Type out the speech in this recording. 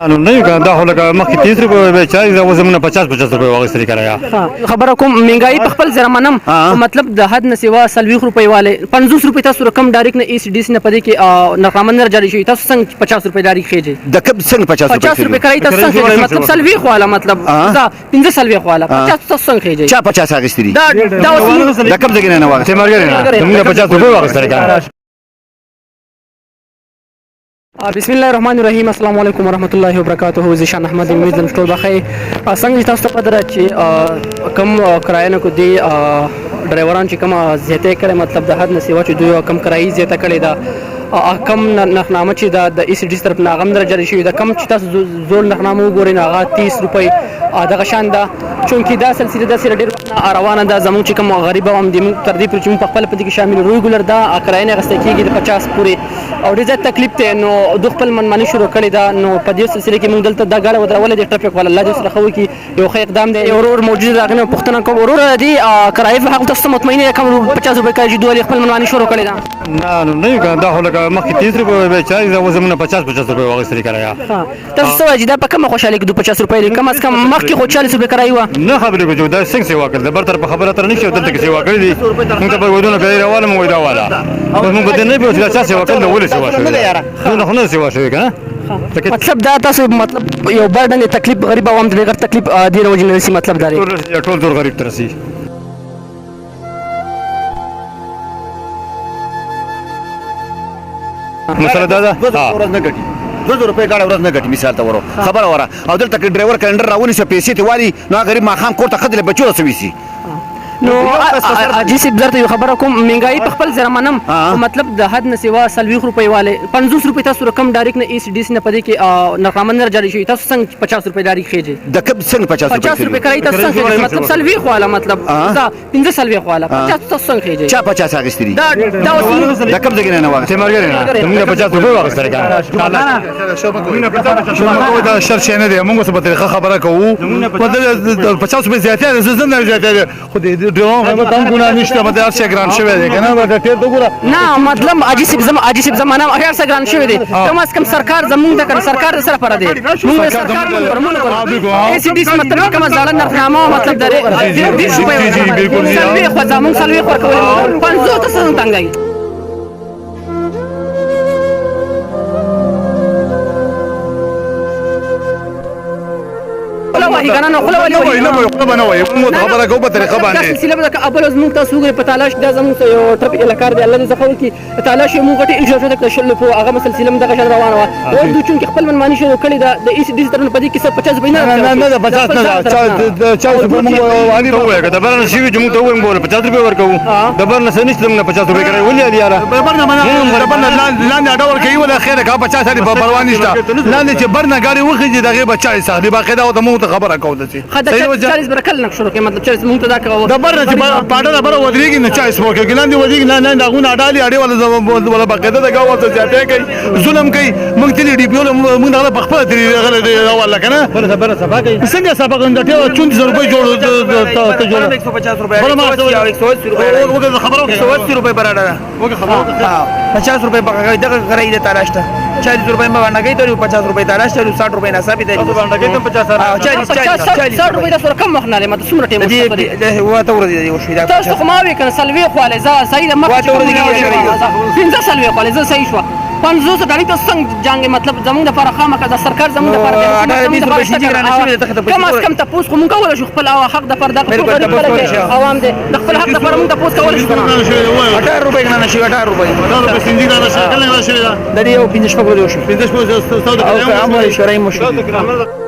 نه یو دا خو لکه مخکې 30 روپۍ به چای دا زمونه 50 روپۍ واغستل کرایه خبره کوم مهنګای په خپل ځای منم مطلب د حد نه سیوا 40 روپۍ والے 50 روپۍ تاسو رقم ډایرکټ نه ای سی ډی سی نه پدې کې نقامندر جاری شوی تاسو څنګه 50 روپۍ ډایرکټ خېجه د کب څنګه 50 روپۍ کرای تاسو څنګه مطلب 40 والا مطلب دا 15 والا 50 تاسو څنګه خېجه چا 50 اغستري دا د کب ځای نه واغستل مرګ نه 50 روپۍ واغستل کرایه بسم الله الرحمن الرحیم السلام علیکم ورحمۃ اللہ وبرکاتہ زیشان احمد امید لم ټول بخیر څنګه تاسو ته پدره چې کم کرایه نه کو دی ډرایوران چې کم زیاته کړي مطلب د حد نه سیوا چې دوی کم کرایي زیاته کړي دا کم نخنامه چې د ای سی ډی طرف نه غم درجه شوی دا کم چې تاسو زول نخنامه وګورئ نه هغه 30 روپۍ دغه شان ده چونکې دا سلسله د سره ډیر وخت روانه ده زموږ چې کوم غریب عوام دي تر دې پورې چې په خپل پدې کې شامل ریګولر دا کرایه نه غسته کیږي د 50 پورې او ډیر زیات تکلیف ته نو د خپل منمنې شروع کړی دا نو په دې سلسله کې موږ دلته دا غاړه ودرولې د ټرافیک ولا الله دې سره خو کې یو ښه اقدام دی اورور موجود راغنه پښتنه کوم اورور دی کرایه په حق تاسو مطمئنه کوم 50 روپۍ کاږي دوه خپل منمنې شروع کړی دا نه یو دا خو لکه مخکې 30 روپۍ به چای دا زمونه 50 روپۍ واغستل کرایه تاسو څه دا په کومه خوشاله کې 50 روپۍ کم از کم مخکې خو 40 روپۍ کرایه و نه خبرې کوم دا څنګه سیوا کړل د بر طرف خبره تر نشي دلته کې سیوا کړې دي موږ ته په ودونه کوي راواله موږ دا والا موږ به نه پیوځي دا سیوا کړل ولې سیوا شوی نه سیوا شوی کنه مطلب دا تاسو مطلب یو برډن تکلیف غریب عوام ته ډېر تکلیف دی روزي نه سي مطلب دا ټول غریب ترسي مسله دا ده ورځ نه ګټي 200 روپۍ ګاډه ورځ نه ګټي مثال ته ورو خبره وره او دلته کې ډرایور کلندر راونی څه پیسې ته واري نو غریب ما خام کوټه خدله بچو سوي سي نو اجي سي برته یو خبره کوم مهنګای په خپل ځای منم مطلب د حد نه سیوا 40 روپۍ والے 50 روپۍ تاسو رقم ډایرکټ نه ای سی ډی سی نه پدې کې نقامندر جاری شوی تاسو څنګه 50 روپۍ ډایرکټ خېجه د کب څنګه 50 روپۍ کرای تاسو څنګه مطلب 40 والا مطلب دا 15 والا 50 تاسو څنګه خېجه چا 50 اغستري دا د کب ځای نه واغستل مرګ نه 50 روپۍ واغستل موږ دا شرط نه دی موږ څه په طریقه خبره کوو په 50 روپۍ زیاته زه نه زیاته خو دې ډرون ګنا نشته مته هر څه ګران شوی دی کنه دا ټیر ته ګوره نه مطلب عجیب زمانہ هر څه ګران شوی دی کم از کم سرکار زمونږ د سرکار سره پر دی موږ سرکار پرمونه ای سی ډی مطلب کوم ځاله نرخنامه مطلب درې دې شوی بالکل سلوي خو زمونږ سلوي خو کوي 500 تاسو څنګه وای کنه نو خپل وای نه وای موږ خبره کوو په طریقه باندې سلسله به ابل از موږ تاسو غوړي په تلاش د زموږ یو ټرپ الکار دی الله دې زخه کی تلاش موږ ټی اجازه ته شل په هغه سلسله دغه شان روانه و او دوی چې خپل منمانی شروع کړی د ای سی ډی ترنه پدې کې 50 بینه نه 50 نه چا موږ وانی وای کده برنه شي چې موږ ته وایم ګول 50 روپۍ ورکو د برنه سنشت موږ 50 روپۍ کوي ولې دی یاره برنه لاندې اډول کوي ولا خیره کا 50 هدي په پروا نشته لاندې چې برنه غاړي وخی دغه بچای صاحب باقاعده او د موږ خبره کوو خدای 40 برکل نه شروع کې مطلب 40 مونږ ته دا کوو د بر چې پاډه بر ودرېږي نه 40 مو کې ګلاندې ودرېږي نه دغه اډالي اړې ولا باقاعده دا غوا ته ځاتې کوي ظلم کوي مونږ ته دی پیول مونږ نه په خپل غل ولا کنه بر صفا کوي څنګه صفا کوي دا 40 روپۍ جوړ ته جوړ 150 روپۍ 180 روپۍ وګړه خبرو 180 روپۍ براډه وګړه خبرو 50 روپۍ بغه دغه غړې د تلاشته 40 روپۍ ما باندې کوي 50 روپۍ تلاشته 60 روپۍ نصاب دی باندې کوي 40 روپۍ د سره کم مخناله مته څومره ټیم دی واته ورځي دی وشي دا تاسو خو ما وی کنه سلوي خواله ز صحیح د مخ 15 سلوي خواله ز صحیح شو 500 ډالۍ ته څنګه جنگ مطلب زمونږ د لپاره خامخا د سرکار زمونږ لپاره کم از کم تاسو خو مونږ کولای شو خپل حق د پرده عوام دي د خپل حق د لپاره مونږ تاسو کولای شو 18 روپۍ نه نشي 18 روپۍ سنجي نه نشي کله نشي دا دی یو 15 شپږ دی شو 15 شپږ او عمر شرعي مشکل